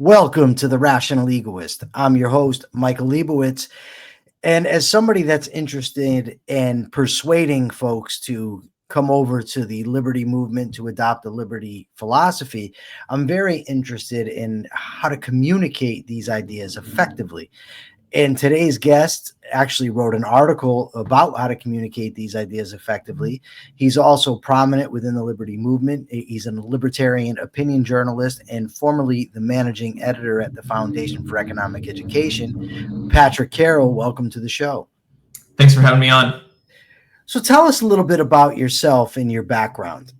Welcome to the Rational Egoist. I'm your host, Michael Liebowitz. And as somebody that's interested in persuading folks to come over to the liberty movement, to adopt the liberty philosophy, I'm very interested in how to communicate these ideas effectively. And today's guest actually wrote an article about how to communicate these ideas effectively. He's also prominent within the liberty movement. He's a libertarian opinion journalist and formerly the managing editor at the Foundation for Economic Education. Patrick Carroll, welcome to the show. Thanks for having me on. So tell us a little bit about yourself and your background.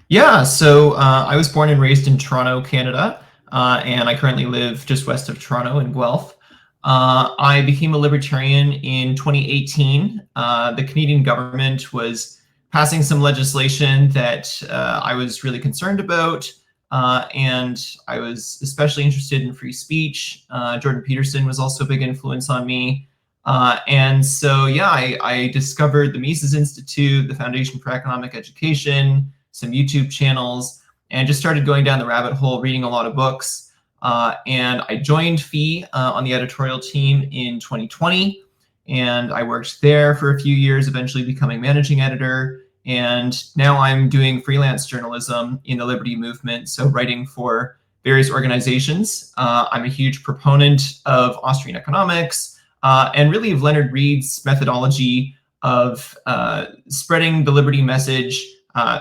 Yeah, so I was born and raised in Toronto, Canada, and I currently live just west of Toronto in Guelph. I became a libertarian in 2018. The Canadian government was passing some legislation that I was really concerned about, and I was especially interested in free speech. Jordan Peterson was also a big influence on me. And so, yeah, I discovered the Mises Institute, the Foundation for Economic Education, some YouTube channels, and just started going down the rabbit hole, reading a lot of books. And I joined FEE on the editorial team in 2020, and I worked there for a few years, eventually becoming managing editor. And now I'm doing freelance journalism in the liberty movement, so writing for various organizations. I'm a huge proponent of Austrian economics and really of Leonard Reed's methodology of spreading the liberty message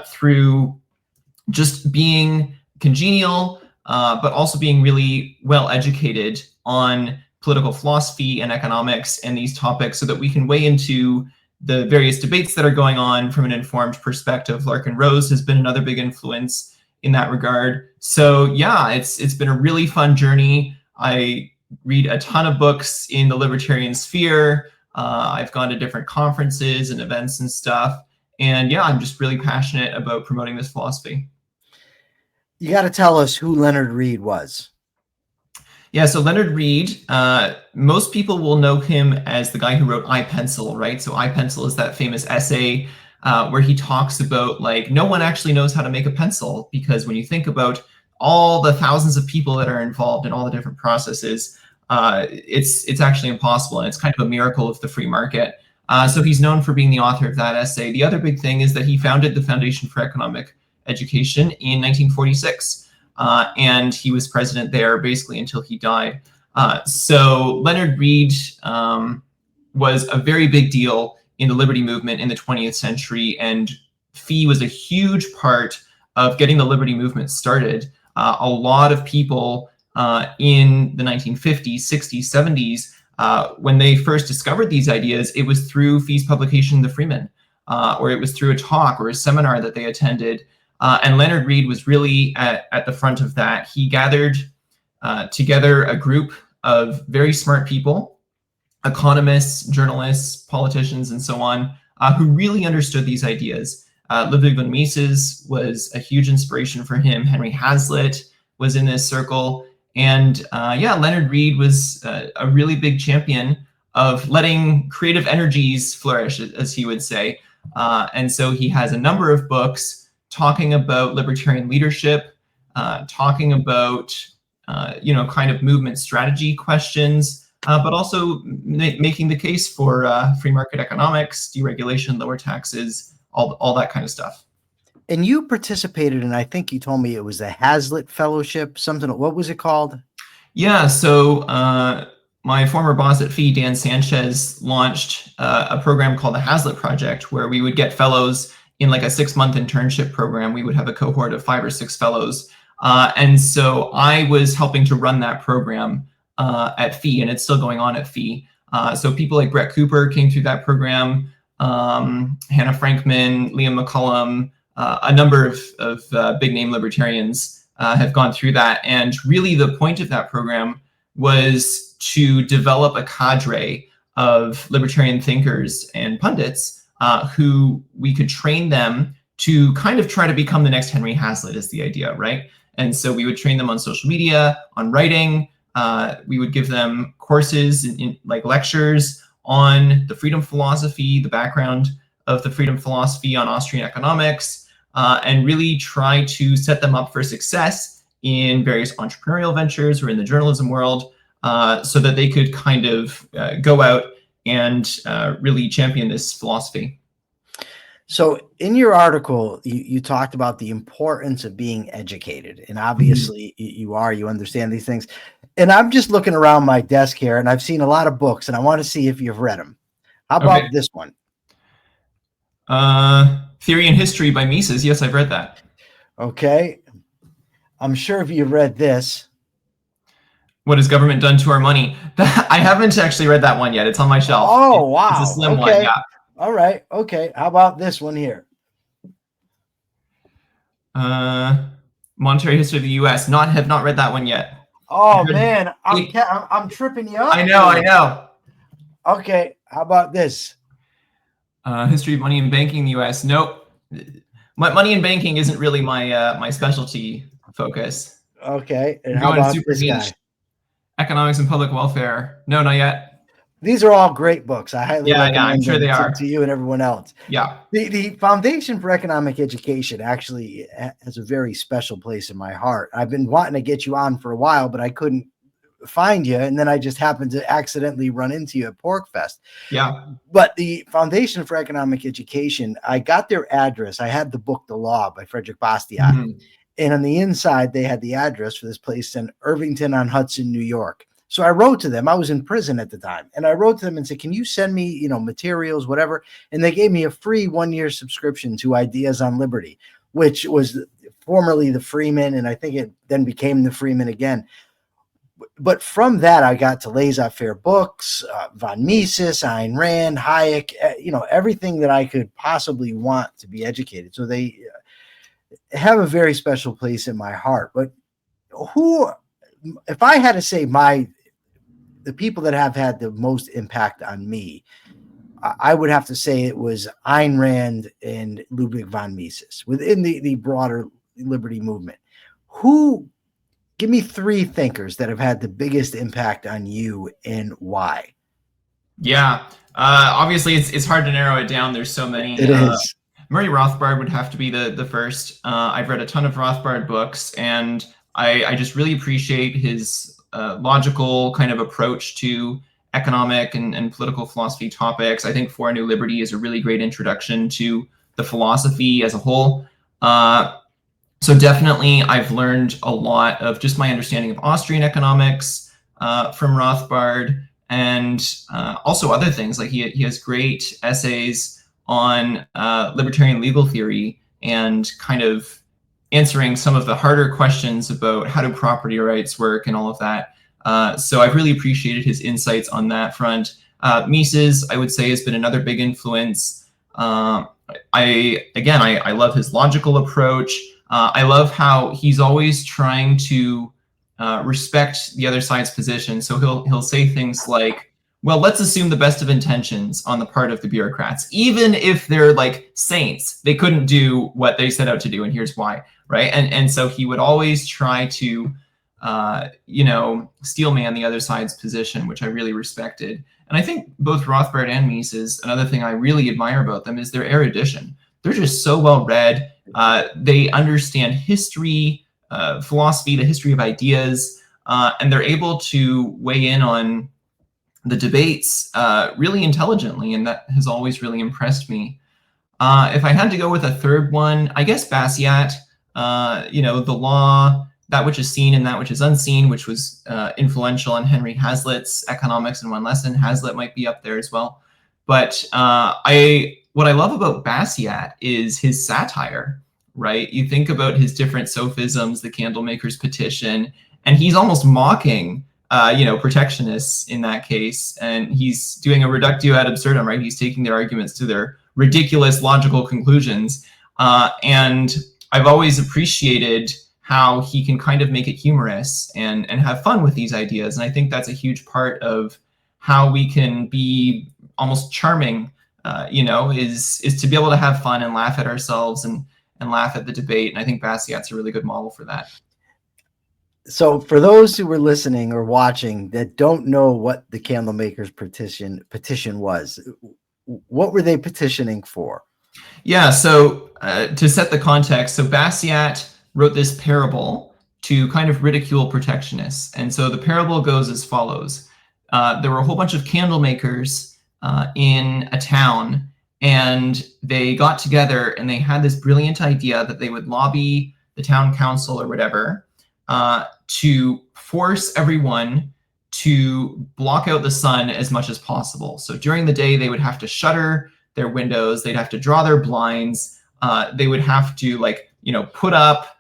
through just being congenial, but also being really well educated on political philosophy and economics and these topics so that we can weigh into the various debates that are going on from an informed perspective. Larkin Rose has been another big influence in that regard. So yeah, it's been a really fun journey. I read a ton of books in the libertarian sphere. I've gone to different conferences and events and stuff. And yeah, I'm just really passionate about promoting this philosophy. You got to tell us who Leonard Reed was. Yeah, so Leonard Reed, most people will know him as the guy who wrote I, Pencil, right? So I, Pencil is that famous essay where he talks about, like, no one actually knows how to make a pencil, because when you think about all the thousands of people that are involved in all the different processes, it's actually impossible, and it's kind of a miracle of the free market. So he's known for being the author of that essay. The other big thing is that he founded the Foundation for Economic Education in 1946, and he was president there basically until he died. So Leonard Reed was a very big deal in the liberty movement in the 20th century, and FEE was a huge part of getting the liberty movement started. A lot of people in the 1950s, 60s, 70s, when they first discovered these ideas, it was through FEE's publication, The Freeman, or it was through a talk or a seminar that they attended. And Leonard Reed was really at the front of that. He gathered together a group of very smart people, economists, journalists, politicians, and so on, who really understood these ideas. Ludwig von Mises was a huge inspiration for him. Henry Hazlitt was in this circle. And yeah, Leonard Reed was a really big champion of letting creative energies flourish, as he would say. And so he has a number of books talking about libertarian leadership, talking about, kind of movement strategy questions, but also making the case for free market economics, deregulation, lower taxes, all that kind of stuff. And you participated in, I think you told me it was the Hazlitt Fellowship, something, what was it called? Yeah, so my former boss at FEE, Dan Sanchez, launched a program called the Hazlitt Project, where we would get fellows in like a 6-month internship program. We would have a cohort of 5 or 6 fellows. And so I was helping to run that program at FEE, and it's still going on at FEE. So people like Brett Cooper came through that program, Hannah Frankman, Liam McCullum, a number of big name libertarians have gone through that. And really the point of that program was to develop a cadre of libertarian thinkers and pundits who we could train them to kind of try to become the next Henry Hazlitt, is the idea, right? And so we would train them on social media, on writing. We would give them courses in like lectures on the freedom philosophy, the background of the freedom philosophy, on Austrian economics, and really try to set them up for success in various entrepreneurial ventures or in the journalism world, so that they could kind of go out and really champion this philosophy. So in your article, you talked about the importance of being educated, and obviously you understand these things. And I'm just looking around my desk here, and I've seen a lot of books, and I want to see if you've read them. How about this one? Theory and History by Mises. Yes, I've read that. Okay. I'm sure if you've read this. What has government done to our money? I haven't actually read that one yet. It's on my shelf. Oh, wow. It's a slim one, yeah. All right. Okay. How about this one here? Monetary History of the U.S. Have not read that one yet. Oh man, I'm tripping you up. I know. Okay. How about this? History of Money and Banking in the U.S. Nope. Money and banking isn't really my specialty focus. Okay. And how about this guy? Economics and Public Welfare. No, not yet. These are all great books. I highly recommend I'm sure they are to you and everyone else. Yeah. The Foundation for Economic Education actually has a very special place in my heart. I've been wanting to get you on for a while, but I couldn't find you. And then I just happened to accidentally run into you at PorcFest. Yeah. But the Foundation for Economic Education, I got their address. I had the book, The Law by Frederick Bastiat. And on the inside, they had the address for this place in Irvington-on-Hudson, New York. So I wrote to them. I was in prison at the time. And I wrote to them and said, can you send me, materials, whatever? And they gave me a free 1-year subscription to Ideas on Liberty, which was formerly the Freeman. And I think it then became the Freeman again. But from that, I got to laissez-faire books, von Mises, Ayn Rand, Hayek, everything that I could possibly want to be educated. So they have a very special place in my heart. But if I had to say the people that have had the most impact on me, I would have to say it was Ayn Rand and Ludwig von Mises within the broader liberty movement. Give me 3 thinkers that have had the biggest impact on you and why. Yeah. Obviously it's hard to narrow it down. There's so many. It is. Murray Rothbard would have to be the first. I've read a ton of Rothbard books, and I just really appreciate his logical kind of approach to economic and political philosophy topics. I think For a New Liberty is a really great introduction to the philosophy as a whole. So definitely I've learned a lot of just my understanding of Austrian economics from Rothbard, and also other things. Like he has great essays on libertarian legal theory and kind of answering some of the harder questions about how do property rights work and all of that. So I've really appreciated his insights on that front. Mises, I would say, has been another big influence. I love his logical approach. I love how he's always trying to respect the other side's position. So he'll say things like, well, let's assume the best of intentions on the part of the bureaucrats. Even if they're like saints, they couldn't do what they set out to do, and here's why, right? And so he would always try to, steelman the other side's position, which I really respected. And I think both Rothbard and Mises, another thing I really admire about them is their erudition. They're just so well read. They understand history, philosophy, the history of ideas, and they're able to weigh in on the debates really intelligently, and that has always really impressed me. If I had to go with a third one, I guess Bastiat, The Law, That Which Is Seen and That Which Is Unseen, which was influential on Henry Hazlitt's Economics in One Lesson. Hazlitt might be up there as well. But what I love about Bastiat is his satire, right? You think about his different sophisms, the Candlemakers petition, and he's almost mocking protectionists in that case, and he's doing a reductio ad absurdum, right? He's taking their arguments to their ridiculous logical conclusions, and I've always appreciated how he can kind of make it humorous and have fun with these ideas, and I think that's a huge part of how we can be almost charming, is to be able to have fun and laugh at ourselves and laugh at the debate, and I think Bastiat's a really good model for that. So for those who were listening or watching that don't know what the Candlemakers petition was, what were they petitioning for? Yeah, so to set the context, so Bastiat wrote this parable to kind of ridicule protectionists. And so the parable goes as follows. There were a whole bunch of candlemakers in a town, and they got together and they had this brilliant idea that they would lobby the town council or whatever to force everyone to block out the sun as much as possible. So during the day, they would have to shutter their windows, they'd have to draw their blinds, they would have to put up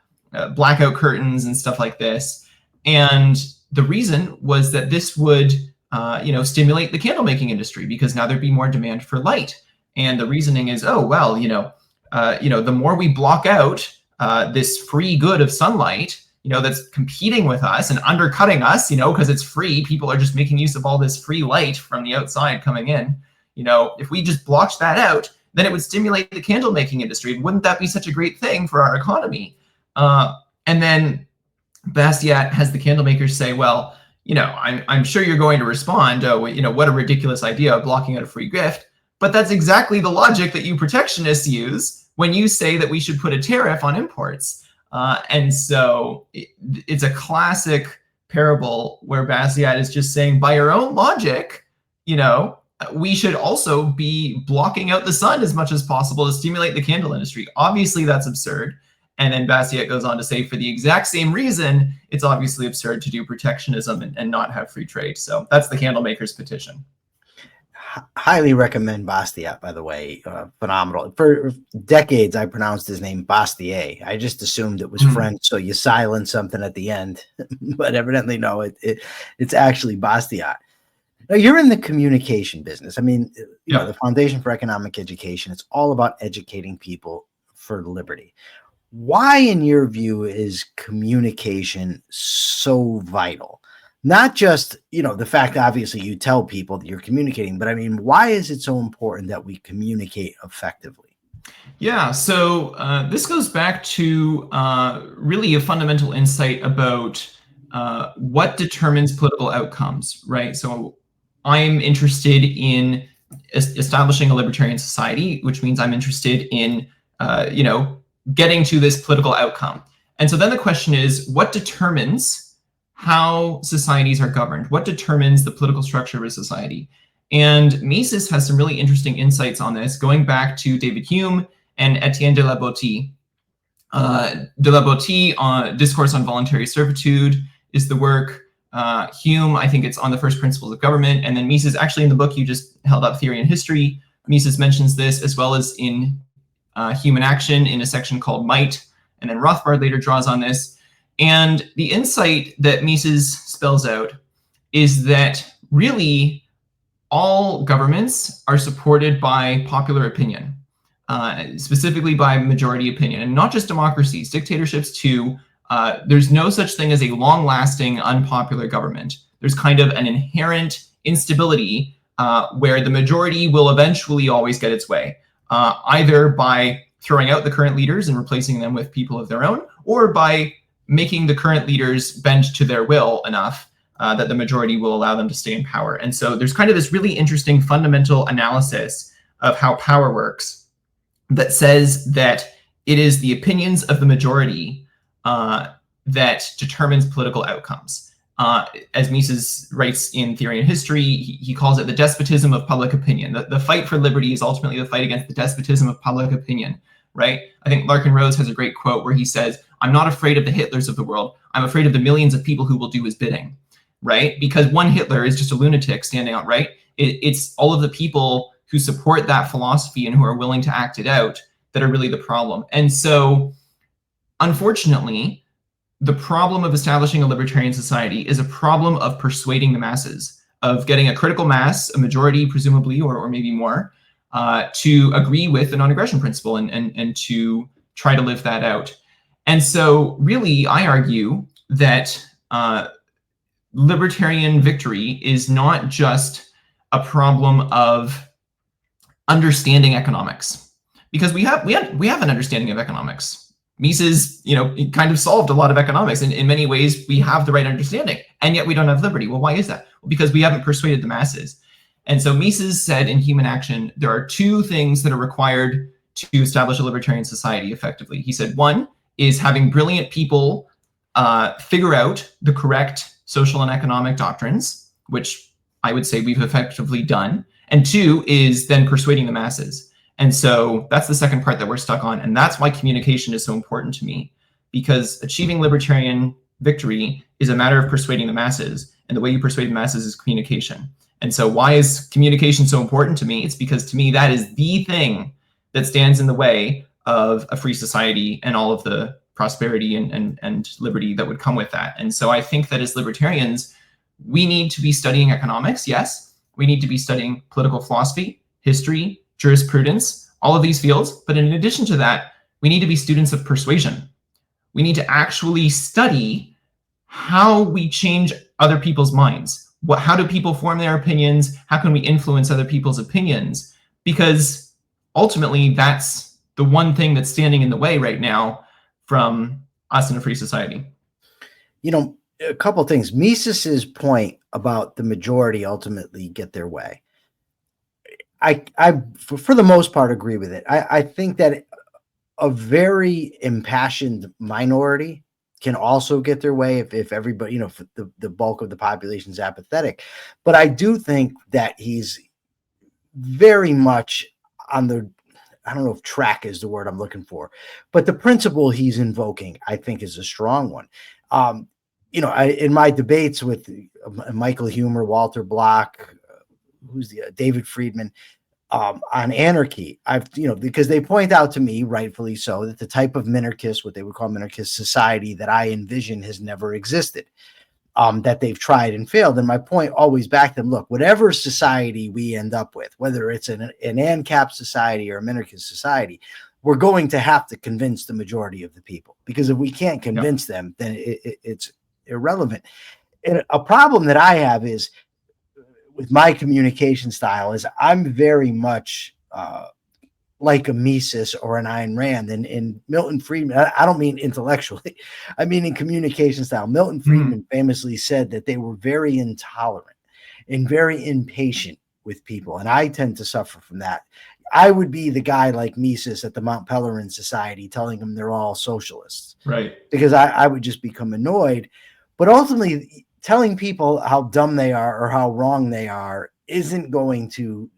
blackout curtains and stuff like this. And the reason was that this would stimulate the candle making industry, because now there'd be more demand for light. And the reasoning is, oh, well, the more we block out this free good of sunlight, that's competing with us and undercutting us, because it's free. People are just making use of all this free light from the outside coming in. If we just blocked that out, then it would stimulate the candle making industry. Wouldn't that be such a great thing for our economy? And then Bastiat has the candle makers say, well, I'm sure you're going to respond, what a ridiculous idea, blocking out a free gift. But that's exactly the logic that you protectionists use when you say that we should put a tariff on imports. And so it's a classic parable where Bastiat is just saying, by your own logic, we should also be blocking out the sun as much as possible to stimulate the candle industry. Obviously, that's absurd. And then Bastiat goes on to say, for the exact same reason, it's obviously absurd to do protectionism and not have free trade. So that's the Candlemakers petition. Highly recommend Bastiat, by the way. Phenomenal. For decades, I pronounced his name Bastiat. I just assumed it was French, so you silence something at the end. But evidently, no, it's actually Bastiat. Now, you're in the communication business. I mean, the Foundation for Economic Education, it's all about educating people for liberty. Why, in your view, is communication so vital? Not just, the fact that obviously you tell people that you're communicating, but I mean, why is it so important that we communicate effectively? Yeah, so this goes back to really a fundamental insight about what determines political outcomes, right? So I'm interested in establishing a libertarian society, which means I'm interested in, getting to this political outcome. And so then the question is, what determines how societies are governed? What determines the political structure of a society? And Mises has some really interesting insights on this, going back to David Hume and Etienne de la Boétie. De la Boétie on Discourse on Voluntary Servitude is the work. Hume, I think it's on the first principles of government. And then Mises, actually in the book you just held up, Theory and History, Mises mentions this, as well as in Human Action in a section called Might. And then Rothbard later draws on this. And the insight that Mises spells out is that really all governments are supported by popular opinion, specifically by majority opinion, and not just democracies, dictatorships too. There's no such thing as a long-lasting, unpopular government. There's kind of an inherent instability where the majority will eventually always get its way, either by throwing out the current leaders and replacing them with people of their own, or by making the current leaders bend to their will enough that the majority will allow them to stay in power. And so there's kind of this really interesting fundamental analysis of how power works that says that it is the opinions of the majority that determines political outcomes. As Mises writes in Theory and History, he calls it the despotism of public opinion. The fight for liberty is ultimately the fight against the despotism of public opinion, right? I think Larkin Rose has a great quote where he says, I'm not afraid of the Hitlers of the world. I'm afraid of the millions of people who will do his bidding, right? Because one Hitler is just a lunatic standing out, right? It's all of the people who support that philosophy and who are willing to act it out that are really the problem. And so, unfortunately, the problem of establishing a libertarian society is a problem of persuading the masses, of getting a critical mass, a majority presumably, or maybe more, to agree with the non-aggression principle and to try to live that out. And so really, I argue that libertarian victory is not just a problem of understanding economics, because we have an understanding of economics. Mises, kind of solved a lot of economics. In many ways, we have the right understanding, and yet we don't have liberty. Well, why is that? Well, because we haven't persuaded the masses. And so Mises said in Human Action, there are two things that are required to establish a libertarian society effectively. He said, one is having brilliant people figure out the correct social and economic doctrines, which I would say we've effectively done. And 2 is then persuading the masses. And so that's the second part that we're stuck on. And that's why communication is so important to me, because achieving libertarian victory is a matter of persuading the masses. And the way you persuade the masses is communication. And so why is communication so important to me? It's because to me, that is the thing that stands in the way of a free society and all of the prosperity and liberty that would come with that. And so I think that as libertarians, we need to be studying economics, yes. We need to be studying political philosophy, history, jurisprudence, all of these fields. But in addition to that, we need to be students of persuasion. We need to actually study how we change other people's minds. How do people form their opinions? How can we influence other people's opinions? Because ultimately, that's the one thing that's standing in the way right now from us in a free society. You know, a couple of things. Mises's point about the majority ultimately get their way. I for the most part, agree with it. I think that a very impassioned minority can also get their way if everybody, you know, if the bulk of the population is apathetic. But I do think that he's very much on the, I don't know if track is the word I'm looking for, but the principle he's invoking, I think, is a strong one. You know, in my debates with Michael Huemer, Walter Block, David Friedman, on anarchy, because they point out to me, rightfully so, that the type of minarchist, what they would call minarchist society that I envision has never existed, that they've tried and failed. And my point always back to them, look, whatever society we end up with, whether it's an ANCAP society or a minarchist society, we're going to have to convince the majority of the people, because if we can't convince them, then it's irrelevant. And a problem that I have is with my communication style is I'm very much like a Mises or an Ayn Rand. And Milton Friedman, I don't mean intellectually, I mean in communication style. Milton Friedman famously said that they were very intolerant and very impatient with people. And I tend to suffer from that. I would be the guy like Mises at the Mount Pelerin Society telling them they're all socialists. Right. Because I would just become annoyed. But ultimately, telling people how dumb they are or how wrong they are isn't going to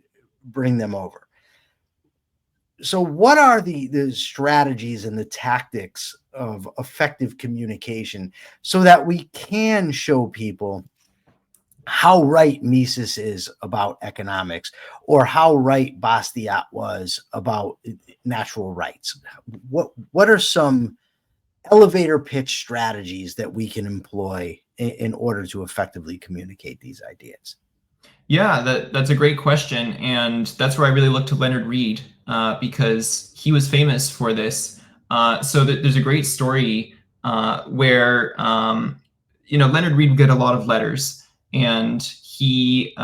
bring them over. So what are the strategies and the tactics of effective communication so that we can show people how right Mises is about economics or how right Bastiat was about natural rights? What are some elevator pitch strategies that we can employ in order to effectively communicate these ideas? Yeah, that's a great question. And that's where I really look to Leonard Reed, because he was famous for this. So there's a great story where, Leonard Reed would get a lot of letters, and he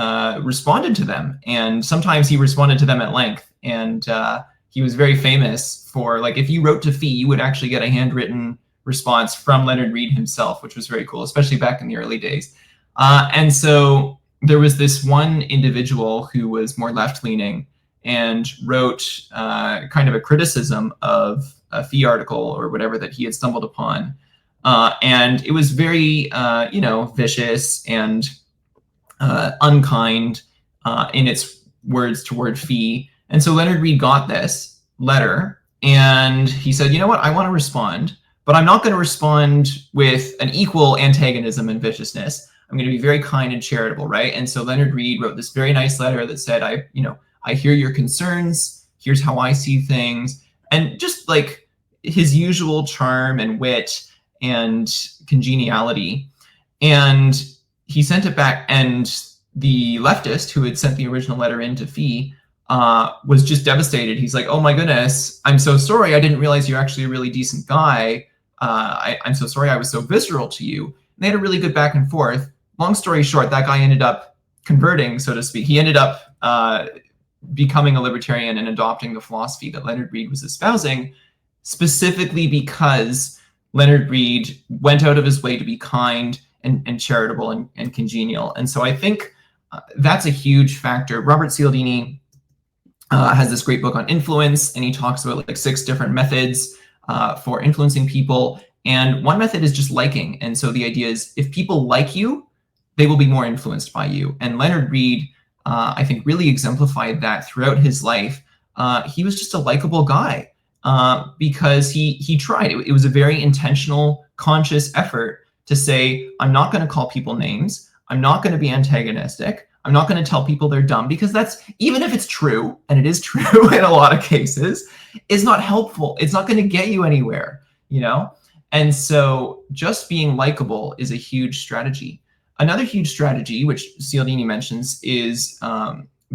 responded to them. And sometimes he responded to them at length. And he was very famous for, like, if you wrote to Fee, you would actually get a handwritten response from Leonard Reed himself, which was very cool, especially back in the early days. And so there was this one individual who was more left-leaning and wrote kind of a criticism of a Fee article or whatever that he had stumbled upon. And it was very, vicious and unkind in its words toward Fee. And so Leonard Reed got this letter and he said, you know what, I want to respond, but I'm not going to respond with an equal antagonism and viciousness. I'm going to be very kind and charitable, right? And so Leonard Reed wrote this very nice letter that said, I hear your concerns. Here's how I see things. And just like his usual charm and wit and congeniality. And he sent it back, and the leftist who had sent the original letter in to Fee was just devastated. He's like, oh my goodness, I'm so sorry. I didn't realize you're actually a really decent guy. I'm so sorry I was so visceral to you. And they had a really good back and forth. Long story short, that guy ended up converting, so to speak. He ended up becoming a libertarian and adopting the philosophy that Leonard Reed was espousing, specifically because Leonard Reed went out of his way to be kind and charitable and congenial. And so I think that's a huge factor. Robert Cialdini has this great book on influence, and he talks about like 6 different methods for influencing people. And one method is just liking. And so the idea is if people like you, they will be more influenced by you. And Leonard Reed, I think, really exemplified that throughout his life. He was just a likable guy because he tried. It was a very intentional, conscious effort to say, I'm not going to call people names. I'm not going to be antagonistic. I'm not going to tell people they're dumb, because that's, even if it's true, and it is true in a lot of cases, is not helpful. It's not going to get you anywhere, you know? And so just being likable is a huge strategy. Another huge strategy, which Cialdini mentions, is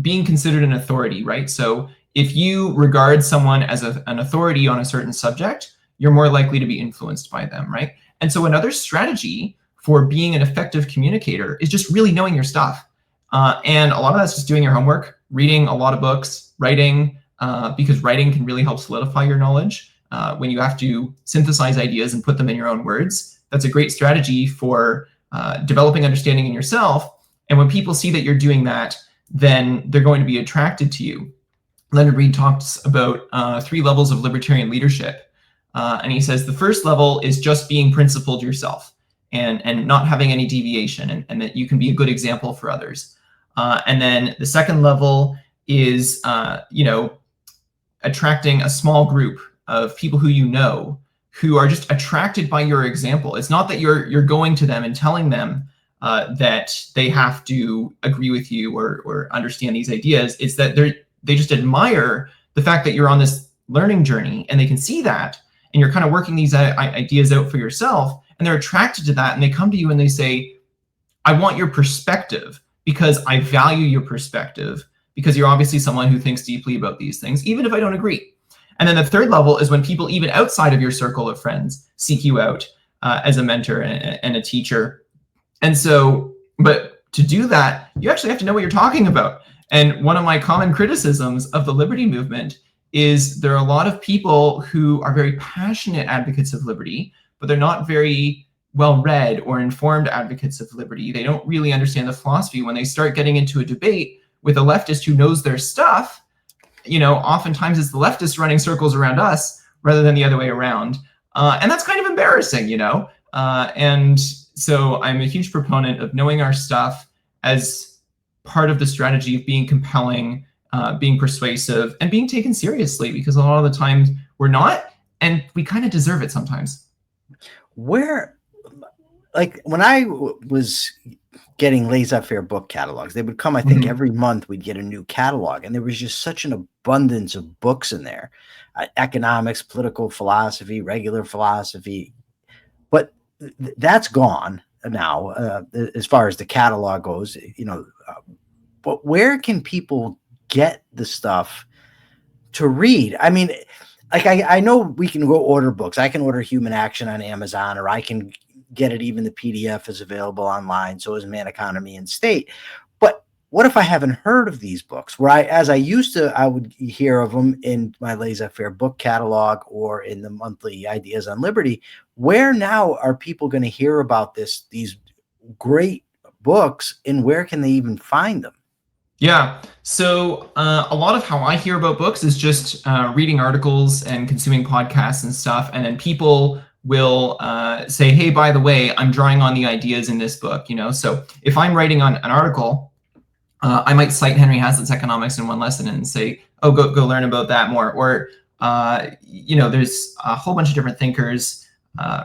being considered an authority, right? So if you regard someone as an authority on a certain subject, you're more likely to be influenced by them, right? And so another strategy for being an effective communicator is just really knowing your stuff. And a lot of that's just doing your homework, reading a lot of books, writing, because writing can really help solidify your knowledge. When you have to synthesize ideas and put them in your own words, that's a great strategy for developing understanding in yourself. And when people see that you're doing that, then they're going to be attracted to you. Leonard Reed talks about 3 levels of libertarian leadership. And he says the first level is just being principled yourself and not having any deviation, and that you can be a good example for others. And then the second level is, attracting a small group of people who are just attracted by your example. It's not that you're going to them and telling them that they have to agree with you or understand these ideas. It's that they just admire the fact that you're on this learning journey, and they can see that, and you're kind of working these ideas out for yourself, and they're attracted to that, and they come to you and they say, I want your perspective because I value your perspective, because you're obviously someone who thinks deeply about these things, even if I don't agree. And then the third level is when people even outside of your circle of friends seek you out as a mentor and a teacher. And so, but to do that, you actually have to know what you're talking about. And one of my common criticisms of the liberty movement is there are a lot of people who are very passionate advocates of liberty, but they're not very well-read or informed advocates of liberty. They don't really understand the philosophy. When they start getting into a debate with a leftist who knows their stuff, oftentimes it's the leftists running circles around us rather than the other way around. And that's kind of embarrassing, and so I'm a huge proponent of knowing our stuff as part of the strategy of being compelling, being persuasive, and being taken seriously, because a lot of the times we're not, and we kind of deserve it sometimes. When I was getting laissez-faire book catalogs, they would come, I think, every month we'd get a new catalog, and there was just such an abundance of books in there, economics, political philosophy, regular philosophy, but that's gone now as far as the catalog goes, but where can people get the stuff to read? I mean, I know we can go order books. I can order Human Action on Amazon, or I can get it, even the PDF is available online. So is Man, Economy, and State. But what if I haven't heard of these books? As I used to, I would hear of them in my laissez-faire book catalog or in the monthly Ideas on Liberty. Where now are people going to hear about these great books, and where can they even find them? Yeah, so a lot of how I hear about books is just reading articles and consuming podcasts and stuff, and then people will say, hey, by the way, I'm drawing on the ideas in this book, So if I'm writing on an article, I might cite Henry Hazlitt's Economics in One Lesson and say, oh, go learn about that more. Or, there's a whole bunch of different thinkers,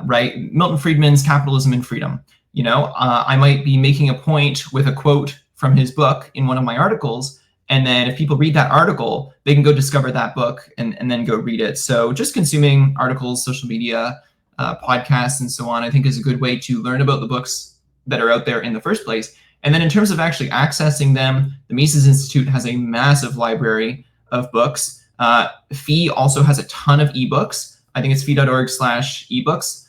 right? Milton Friedman's Capitalism and Freedom. I might be making a point with a quote from his book in one of my articles, and then if people read that article, they can go discover that book and then go read it. So just consuming articles, social media, podcasts, and so on, I think is a good way to learn about the books that are out there in the first place. And then in terms of actually accessing them, the Mises Institute has a massive library of books. FEE also has a ton of ebooks. I think it's fee.org/ebooks.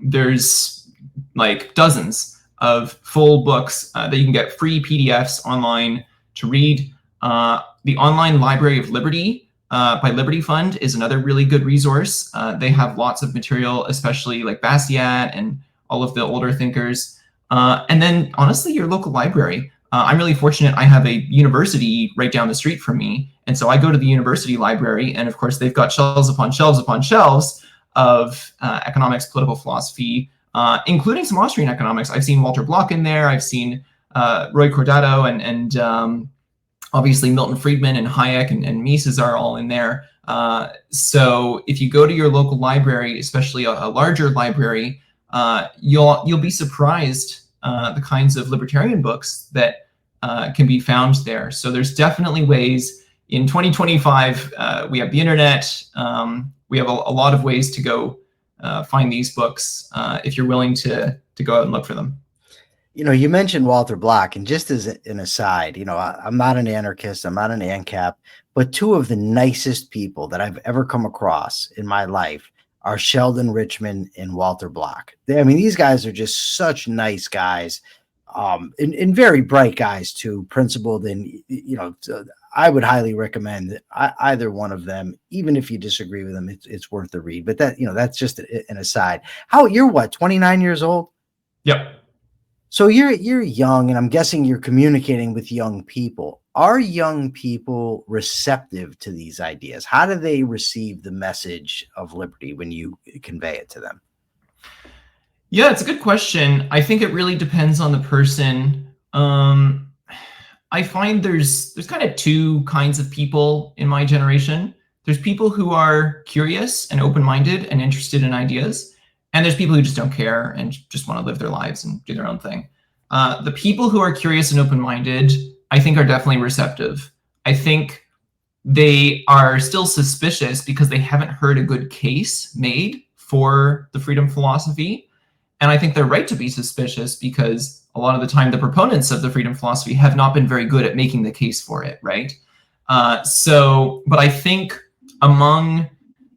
There's like dozens of full books that you can get free PDFs online to read. The Online Library of Liberty by Liberty Fund is another really good resource. They have lots of material, especially like Bastiat and all of the older thinkers. And then honestly, your local library. I'm really fortunate. I have a university right down the street from me. And so I go to the university library, and of course they've got shelves upon shelves upon shelves of economics, political philosophy, including some Austrian economics. I've seen Walter Block in there. I've seen Roy Cordato and obviously Milton Friedman and Hayek and Mises are all in there. So if you go to your local library, especially a larger library, you'll be surprised the kinds of libertarian books that can be found there. So there's definitely ways. In 2025, we have the internet. We have a lot of ways to go find these books if you're willing to go out and look for them. You mentioned Walter Block, and just as an aside, I'm not an anarchist, I'm not an ANCAP, but two of the nicest people that I've ever come across in my life are Sheldon Richman and Walter Block. These guys are just such nice guys, and very bright guys too, principled, and I would highly recommend either one of them. Even if you disagree with them, it's worth the read. But that's just an aside. You're what, 29 years old? Yep. So you're young, and I'm guessing you're communicating with young people. Are young people receptive to these ideas? How do they receive the message of liberty when you convey it to them? Yeah, it's a good question. I think it really depends on the person. I find there's kind of two kinds of people in my generation. There's people who are curious and open-minded and interested in ideas. And there's people who just don't care and just want to live their lives and do their own thing. The people who are curious and open-minded, I think, are definitely receptive. I think they are still suspicious because they haven't heard a good case made for the freedom philosophy. And I think they're right to be suspicious because a lot of the time the proponents of the freedom philosophy have not been very good at making the case for it, right? But I think among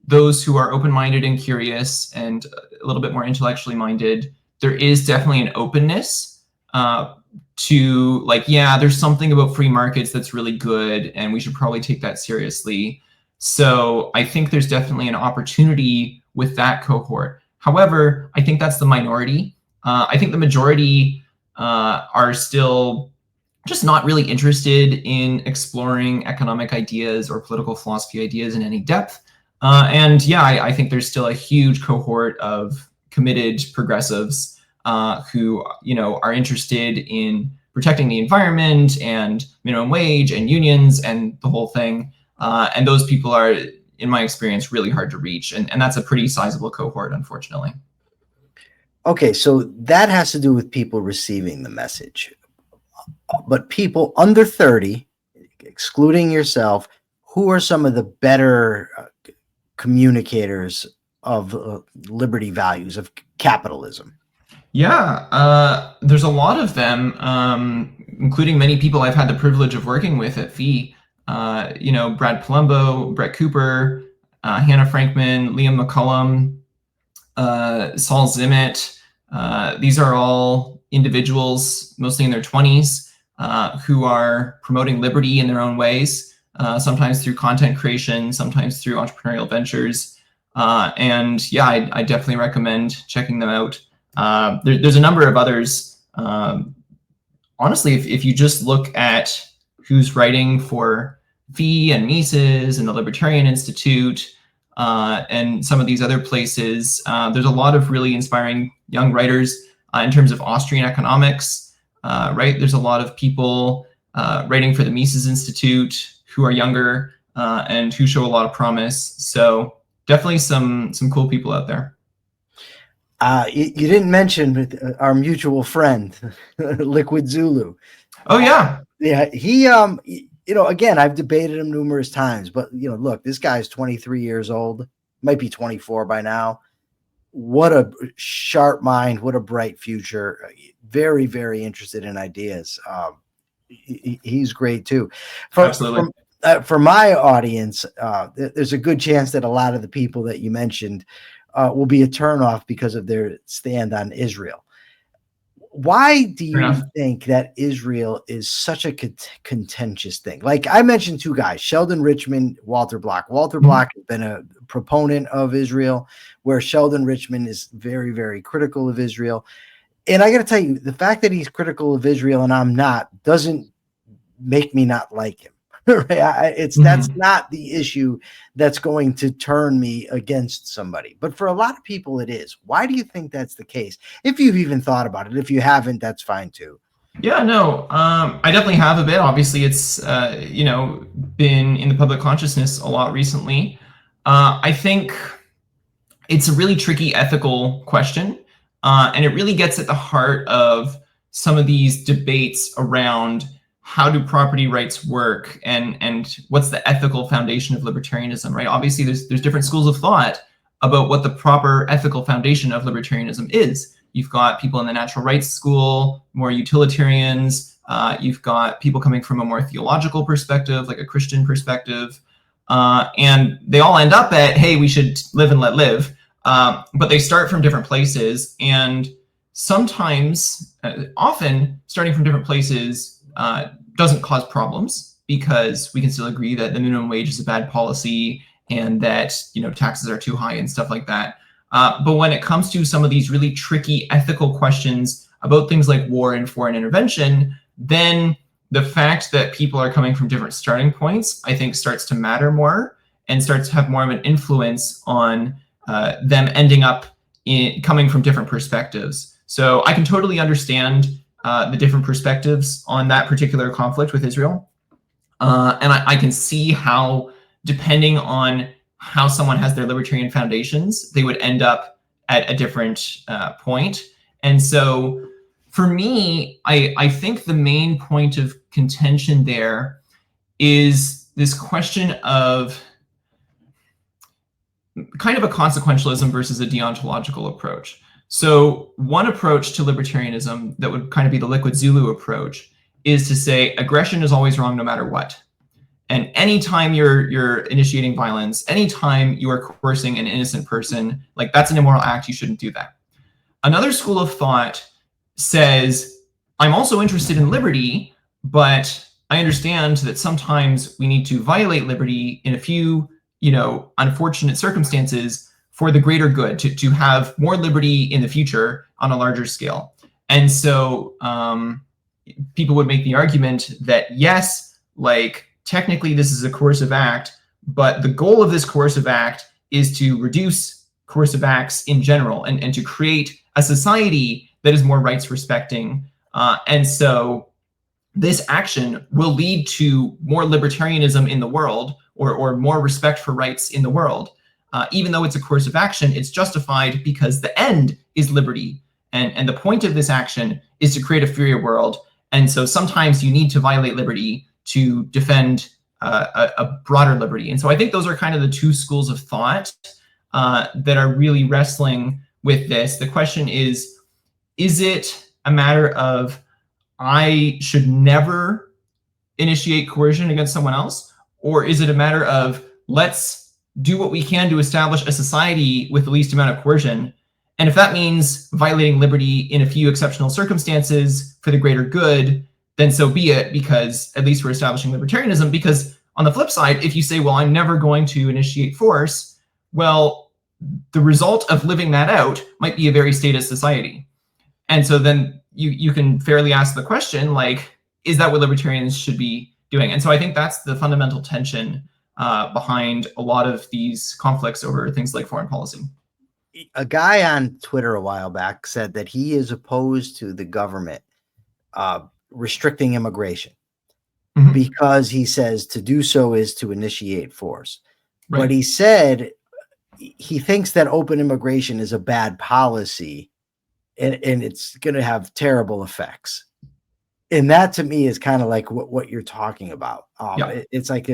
those who are open-minded and curious and a little bit more intellectually minded, there is definitely an openness to there's something about free markets that's really good and we should probably take that seriously. So I think there's definitely an opportunity with that cohort. However, I think that's the minority. I think the majority are still just not really interested in exploring economic ideas or political philosophy ideas in any depth. I think there's still a huge cohort of committed progressives who, are interested in protecting the environment and minimum wage and unions and the whole thing. And those people are, in my experience, really hard to reach. And that's a pretty sizable cohort, unfortunately. Okay, so that has to do with people receiving the message. But people under 30, excluding yourself, who are some of the better communicators of liberty values, of capitalism? Yeah, there's a lot of them, including many people I've had the privilege of working with at FEE. Brad Palumbo, Brett Cooper, Hannah Frankman, Liam McCullum, Saul Zimmett. These are all individuals, mostly in their 20s, who are promoting liberty in their own ways, sometimes through content creation, sometimes through entrepreneurial ventures. I definitely recommend checking them out. There's a number of others. Honestly, if you just look at who's writing for FEE and Mises and the Libertarian Institute and some of these other places, there's a lot of really inspiring young writers in terms of Austrian economics, right? There's a lot of people writing for the Mises Institute who are younger and who show a lot of promise. So definitely some cool people out there. You didn't mention our mutual friend, Liquid Zulu. Oh, yeah. Yeah, he, again, I've debated him numerous times, but, look, this guy's 23 years old, might be 24 by now. What a sharp mind, what a bright future. Very, very interested in ideas. He's great, too. Absolutely. For my audience, there's a good chance that a lot of the people that you mentioned will be a turnoff because of their stand on Israel. Why do you think that Israel is such a contentious thing? Like I mentioned two guys, Sheldon Richman, Walter Block. Walter Block has been a proponent of Israel, where Sheldon Richman is very, very critical of Israel. And I got to tell you, the fact that he's critical of Israel and I'm not doesn't make me not like him. Right? That's not the issue that's going to turn me against somebody. But for a lot of people, it is. Why do you think that's the case? If you've even thought about it, if you haven't, that's fine too. Yeah, no, I definitely have a bit. Obviously, it's been in the public consciousness a lot recently. I think it's a really tricky ethical question, and it really gets at the heart of some of these debates around how do property rights work, and what's the ethical foundation of libertarianism, right? Obviously, there's different schools of thought about what the proper ethical foundation of libertarianism is. You've got people in the natural rights school, more utilitarians. You've got people coming from a more theological perspective, like a Christian perspective. And they all end up at, hey, we should live and let live. But they start from different places. And sometimes, often, starting from different places doesn't cause problems, because we can still agree that the minimum wage is a bad policy and that taxes are too high and stuff like that. But when it comes to some of these really tricky ethical questions about things like war and foreign intervention, then the fact that people are coming from different starting points, I think, starts to matter more and starts to have more of an influence on them ending up coming from different perspectives. So I can totally understand the different perspectives on that particular conflict with Israel. And I can see how, depending on how someone has their libertarian foundations, they would end up at a different point. And so for me, I think the main point of contention there is this question of kind of a consequentialism versus a deontological approach. So one approach to libertarianism that would kind of be the liquid Zulu approach is to say aggression is always wrong no matter what. And anytime you're initiating violence, anytime you are coercing an innocent person, like, that's an immoral act, you shouldn't do that. Another school of thought says, I'm also interested in liberty, but I understand that sometimes we need to violate liberty in a few, unfortunate circumstances for the greater good, to have more liberty in the future on a larger scale. And so people would make the argument that, yes, like, technically this is a coercive act, but the goal of this coercive act is to reduce coercive acts in general, and to create a society that is more rights respecting. And so this action will lead to more libertarianism in the world, or more respect for rights in the world. Even though it's a coercive action, it's justified because the end is liberty. And the point of this action is to create a freer world. And so sometimes you need to violate liberty to defend a broader liberty. And so I think those are kind of the two schools of thought that are really wrestling with this. The question is it a matter of I should never initiate coercion against someone else? Or is it a matter of let's do what we can to establish a society with the least amount of coercion? And if that means violating liberty in a few exceptional circumstances for the greater good, then so be it, because at least we're establishing libertarianism. Because on the flip side, if you say, well, I'm never going to initiate force, well, the result of living that out might be a very statist society. And so then you can fairly ask the question, like, is that what libertarians should be doing? And so I think that's the fundamental tension behind a lot of these conflicts over things like foreign policy. A guy on Twitter a while back said that he is opposed to the government restricting immigration, because he says to do so is to initiate force. Right. But he said he thinks that open immigration is a bad policy, and it's going to have terrible effects. And that to me is kind of like what you're talking about. It's like,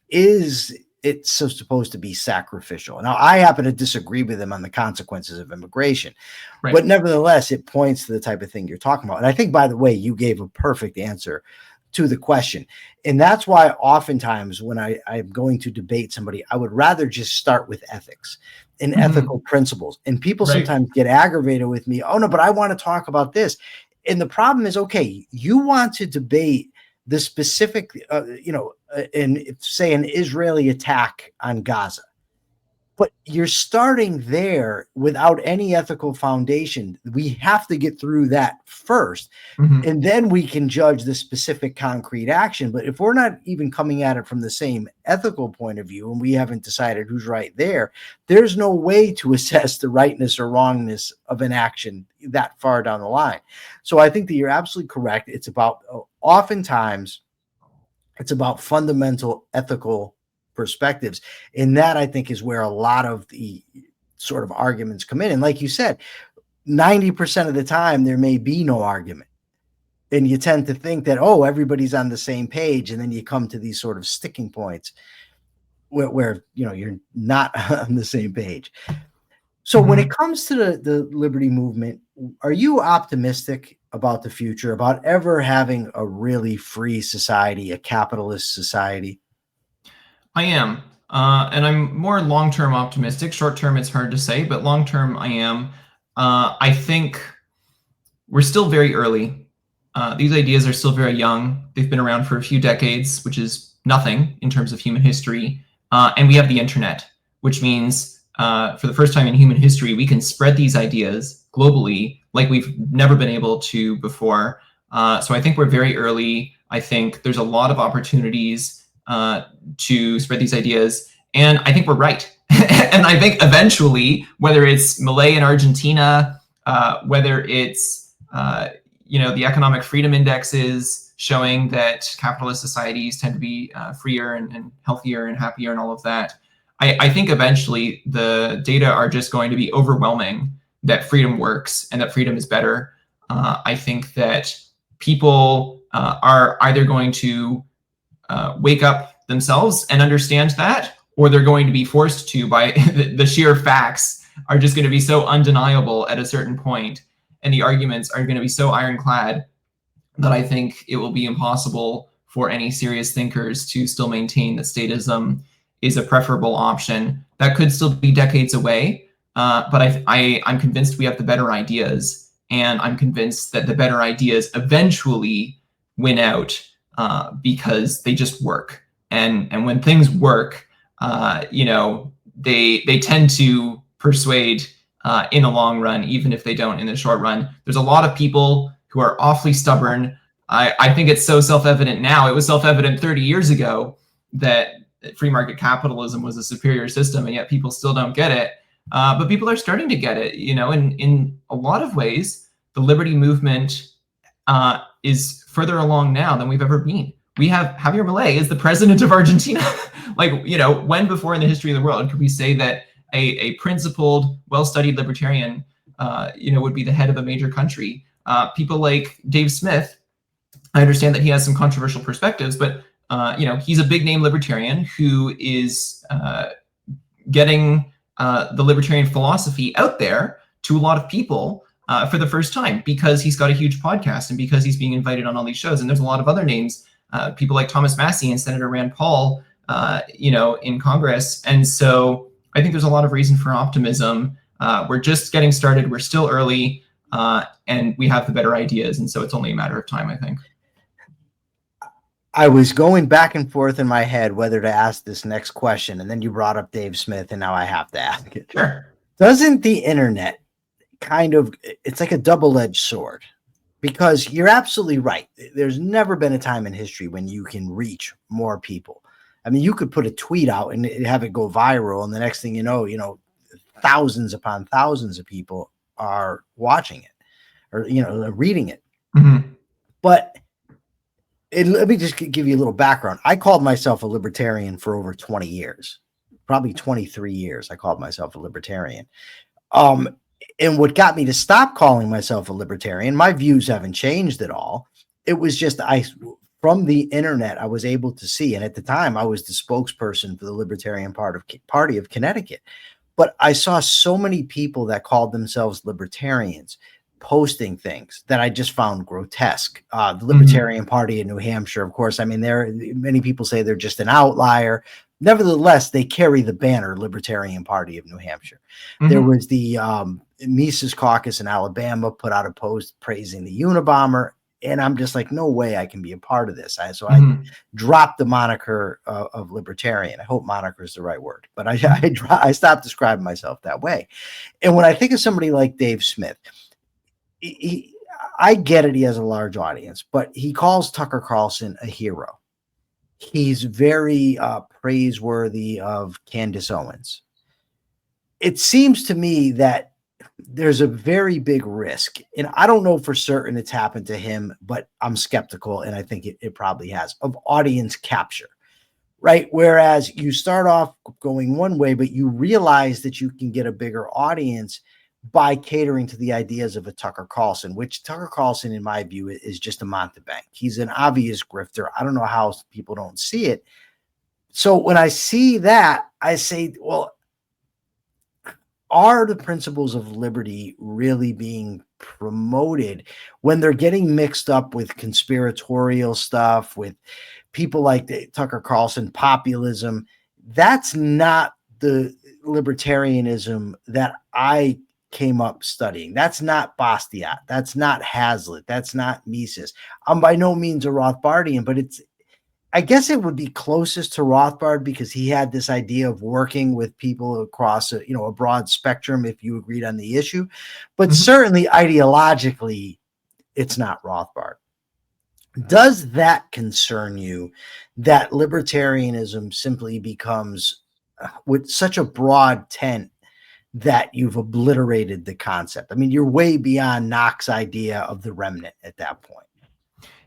is it so supposed to be sacrificial? Now, I happen to disagree with him on the consequences of immigration, right, but nevertheless, it points to the type of thing you're talking about. And I think, by the way, you gave a perfect answer to the question. And that's why oftentimes when I'm going to debate somebody, I would rather just start with ethics and ethical principles. And people sometimes get aggravated with me. Oh, no, but I want to talk about this. And the problem is, okay, you want to debate the specific, in say an Israeli attack on Gaza. But you're starting there without any ethical foundation. We have to get through that first, and then we can judge the specific concrete action. But if we're not even coming at it from the same ethical point of view, and we haven't decided who's right there, there's no way to assess the rightness or wrongness of an action that far down the line. So I think that you're absolutely correct. It's about, oftentimes, it's about fundamental ethical perspectives. And that, I think, is where a lot of the sort of arguments come in. And like you said, 90% of the time, there may be no argument. And you tend to think that, oh, everybody's on the same page. And then you come to these sort of sticking points where you're not on the same page. So when it comes to the liberty movement, are you optimistic about the future, about ever having a really free society, a capitalist society? I am. And I'm more long-term optimistic. Short-term, it's hard to say, but long-term, I am. I think we're still very early. These ideas are still very young. They've been around for a few decades, which is nothing in terms of human history. And we have the internet, which means for the first time in human history, we can spread these ideas globally like we've never been able to before. So I think we're very early. I think there's a lot of opportunities to spread these ideas. And I think we're right. And I think eventually, whether it's Malay in Argentina, whether it's, the economic freedom indexes showing that capitalist societies tend to be freer and healthier and happier and all of that, I think eventually the data are just going to be overwhelming that freedom works and that freedom is better. I think that people are either going to wake up themselves and understand that, or they're going to be forced to by the sheer facts are just going to be so undeniable at a certain point, and the arguments are going to be so ironclad that I think it will be impossible for any serious thinkers to still maintain that statism is a preferable option. That could still be decades away, but I'm convinced we have the better ideas, and I'm convinced that the better ideas eventually win out because they just work. And when things work, they tend to persuade in the long run, even if they don't in the short run. There's a lot of people who are awfully stubborn. I think it's so self-evident now. It was self-evident 30 years ago that free market capitalism was a superior system, and yet people still don't get it. But people are starting to get it. In a lot of ways, the liberty movement is further along now than we've ever been. We have Javier Milei is the president of Argentina. When before in the history of the world could we say that a principled, well-studied libertarian, would be the head of a major country? People like Dave Smith, I understand that he has some controversial perspectives, but he's a big-name libertarian who is getting the libertarian philosophy out there to a lot of people for the first time because he's got a huge podcast and because he's being invited on all these shows. And there's a lot of other names. People like Thomas Massie and Senator Rand Paul, in Congress. And so I think there's a lot of reason for optimism. We're just getting started. We're still early, and we have the better ideas. And so it's only a matter of time, I think. I was going back and forth in my head whether to ask this next question, and then you brought up Dave Smith, and now I have to ask it. Sure. Doesn't the internet it's like a double-edged sword? Because you're absolutely right. There's never been a time in history when you can reach more people. I mean, you could put a tweet out and have it go viral, and the next thing you know, thousands upon thousands of people are watching it or, reading it. Mm-hmm. But let me just give you a little background. I called myself a libertarian for over 20 years, probably 23 years. I called myself a libertarian. And what got me to stop calling myself a libertarian, my views haven't changed at all. It was just from the internet, I was able to see, and at the time I was the spokesperson for the Libertarian Party of Connecticut. But I saw so many people that called themselves libertarians posting things that I just found grotesque. The Libertarian Party in New Hampshire, of course, I mean, many people say they're just an outlier. Nevertheless, they carry the banner Libertarian Party of New Hampshire. Mm-hmm. There was the Mises Caucus in Alabama put out a post praising the Unabomber. And I'm just like, no way I can be a part of this. I dropped the moniker of libertarian. I hope moniker is the right word, but I stopped describing myself that way. And when I think of somebody like Dave Smith, I get it. He has a large audience, but he calls Tucker Carlson a hero. He's very praiseworthy of Candace Owens. It seems to me that there's a very big risk, and I don't know for certain it's happened to him, but I'm skeptical, and I think it probably has, of audience capture, right? Whereas you start off going one way, but you realize that you can get a bigger audience by catering to the ideas of a Tucker Carlson, which Tucker Carlson, in my view, is just a mountebank. He's an obvious grifter. I don't know how people don't see it. So when I see that, I say, well, are the principles of liberty really being promoted when they're getting mixed up with conspiratorial stuff, with people like Tucker Carlson, populism? That's not the libertarianism that I came up studying. That's not Bastiat. That's not Hazlitt. That's not Mises. I'm by no means a Rothbardian, but I guess it would be closest to Rothbard because he had this idea of working with people across a broad spectrum if you agreed on the issue. But certainly ideologically, it's not Rothbard. Does that concern you that libertarianism simply becomes with such a broad tent that you've obliterated the concept? I mean, you're way beyond Knox's idea of the remnant at that point.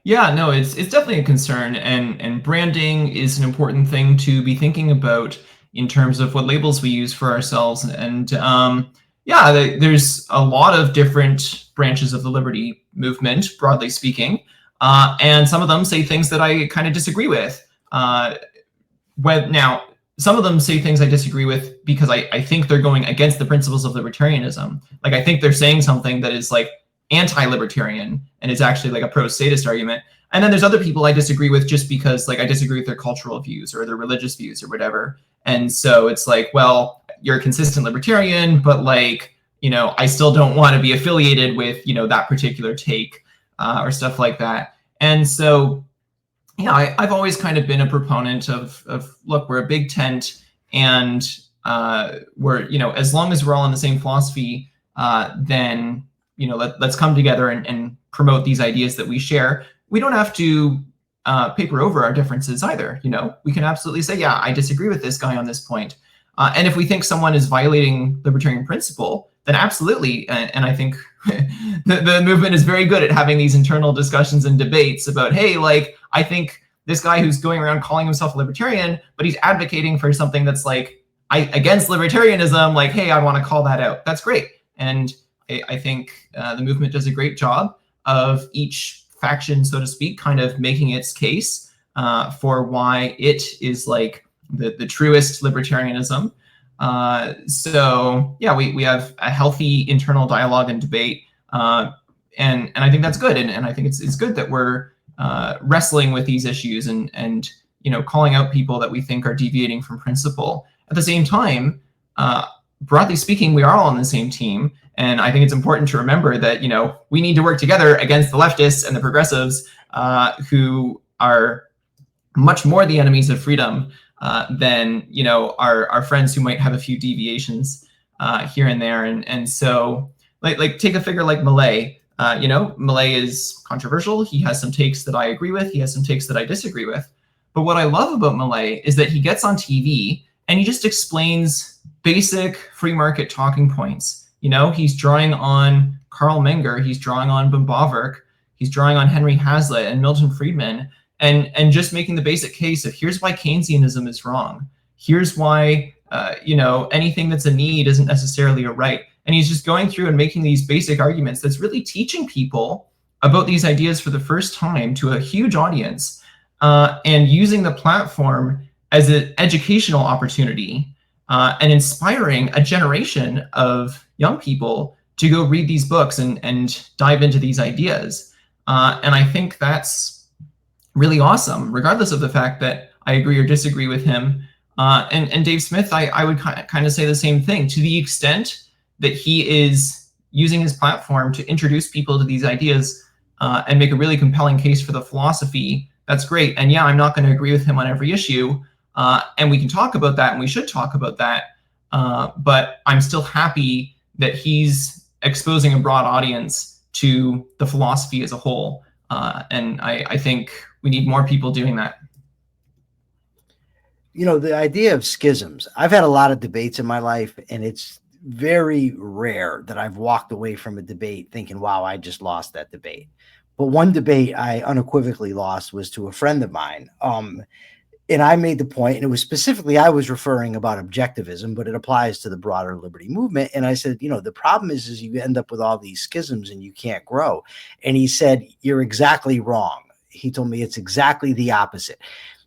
Yeah, no, it's definitely a concern, and branding is an important thing to be thinking about in terms of what labels we use for ourselves. And there's a lot of different branches of the liberty movement, broadly speaking, and some of them say things that I kind of disagree with. Now, some of them say things I disagree with because I think they're going against the principles of libertarianism. Like, I think they're saying something that is like anti-libertarian and is actually like a pro-statist argument. And then there's other people I disagree with just because like I disagree with their cultural views or their religious views or whatever. And so it's like, well, you're a consistent libertarian, but like, I still don't want to be affiliated with, that particular take or stuff like that. And so, I've always kind of been a proponent of look, we're a big tent, and we're, as long as we're all in the same philosophy, then let's come together and promote these ideas that we share. We don't have to paper over our differences either. We can absolutely say, yeah, I disagree with this guy on this point. And if we think someone is violating libertarian principle, then absolutely. And I think the movement is very good at having these internal discussions and debates about, hey, like, I think this guy who's going around calling himself a libertarian, but he's advocating for something that's like against libertarianism, like, hey, I want to call that out. That's great. And I think the movement does a great job of each faction, so to speak, kind of making its case for why it is like the truest libertarianism. So yeah, we have a healthy internal dialogue and debate, and I think that's good. And I think it's good that we're wrestling with these issues and calling out people that we think are deviating from principle. At the same time, broadly speaking, we are all on the same team. And I think it's important to remember that, we need to work together against the leftists and the progressives who are much more the enemies of freedom than, our friends who might have a few deviations here and there. And so like take a figure like Millet. Millet is controversial. He has some takes that I agree with. He has some takes that I disagree with. But what I love about Millet is that he gets on TV and he just explains basic free market talking points. He's drawing on Karl Menger, he's drawing on Böhm-Bawerk, he's drawing on Henry Hazlitt and Milton Friedman, and just making the basic case of here's why Keynesianism is wrong. Here's why, anything that's a need isn't necessarily a right. And he's just going through and making these basic arguments that's really teaching people about these ideas for the first time to a huge audience, and using the platform as an educational opportunity and inspiring a generation of young people to go read these books and dive into these ideas. And I think that's really awesome, regardless of the fact that I agree or disagree with him. And Dave Smith, I would kind of say the same thing. To the extent that he is using his platform to introduce people to these ideas, and make a really compelling case for the philosophy, that's great. And yeah, I'm not going to agree with him on every issue, and we can talk about that, and we should talk about that. But I'm still happy that he's exposing a broad audience to the philosophy as a whole. And I think we need more people doing that. You know, the idea of schisms, I've had a lot of debates in my life, and it's very rare that I've walked away from a debate thinking, wow, I just lost that debate. But one debate I unequivocally lost was to a friend of mine. And I made the point, and it was specifically, I was referring about objectivism, but it applies to the broader liberty movement. And I said, you know, the problem is you end up with all these schisms and you can't grow. And he said, you're exactly wrong. He told me it's exactly the opposite.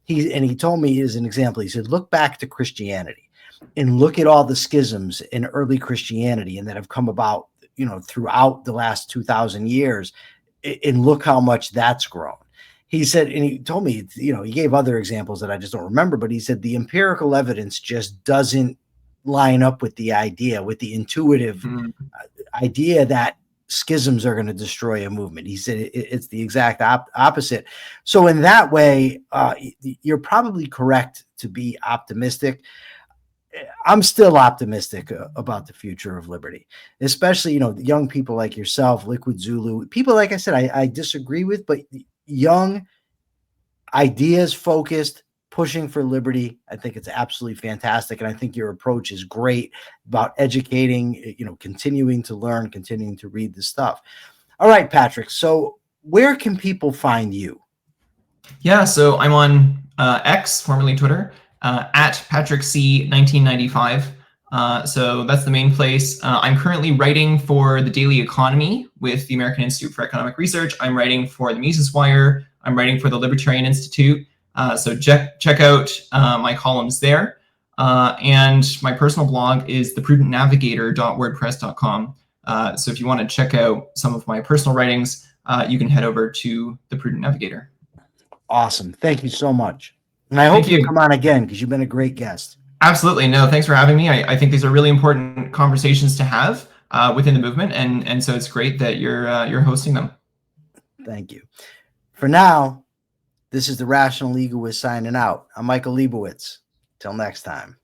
He told me as an example, he said, look back to Christianity and look at all the schisms in early Christianity and that have come about, you know, throughout the last 2,000 years, and look how much that's grown. He said, and he told me, you know, he gave other examples that I just don't remember, but he said the empirical evidence just doesn't line up with the idea, with the intuitive idea that schisms are going to destroy a movement. He said it's the exact opposite. So in that way, you're probably correct to be optimistic. I'm still optimistic about the future of liberty, especially, you know, young people like yourself, Liquid Zulu, people, like I said, I disagree with, but young, ideas focused, pushing for liberty. I think it's absolutely fantastic. And I think your approach is great about educating, you know, continuing to learn, continuing to read the stuff. All right, Patrick. So where can people find you? Yeah, so I'm on X, formerly Twitter, at PatrickC1995. So that's the main place. I'm currently writing for the Daily Economy with the American Institute for Economic Research. I'm writing for the Mises Wire. I'm writing for the Libertarian Institute. So check out my columns there. And my personal blog is theprudentnavigator.wordpress.com. So if you want to check out some of my personal writings, you can head over to The Prudent Navigator. Awesome. Thank you so much. And I hope you come on again, because you've been a great guest. Absolutely. No, thanks for having me. I think these are really important conversations to have within the movement. And so it's great that you're hosting them. Thank you. For now, this is the Rational Egoist signing out. I'm Michael Liebowitz. Till next time.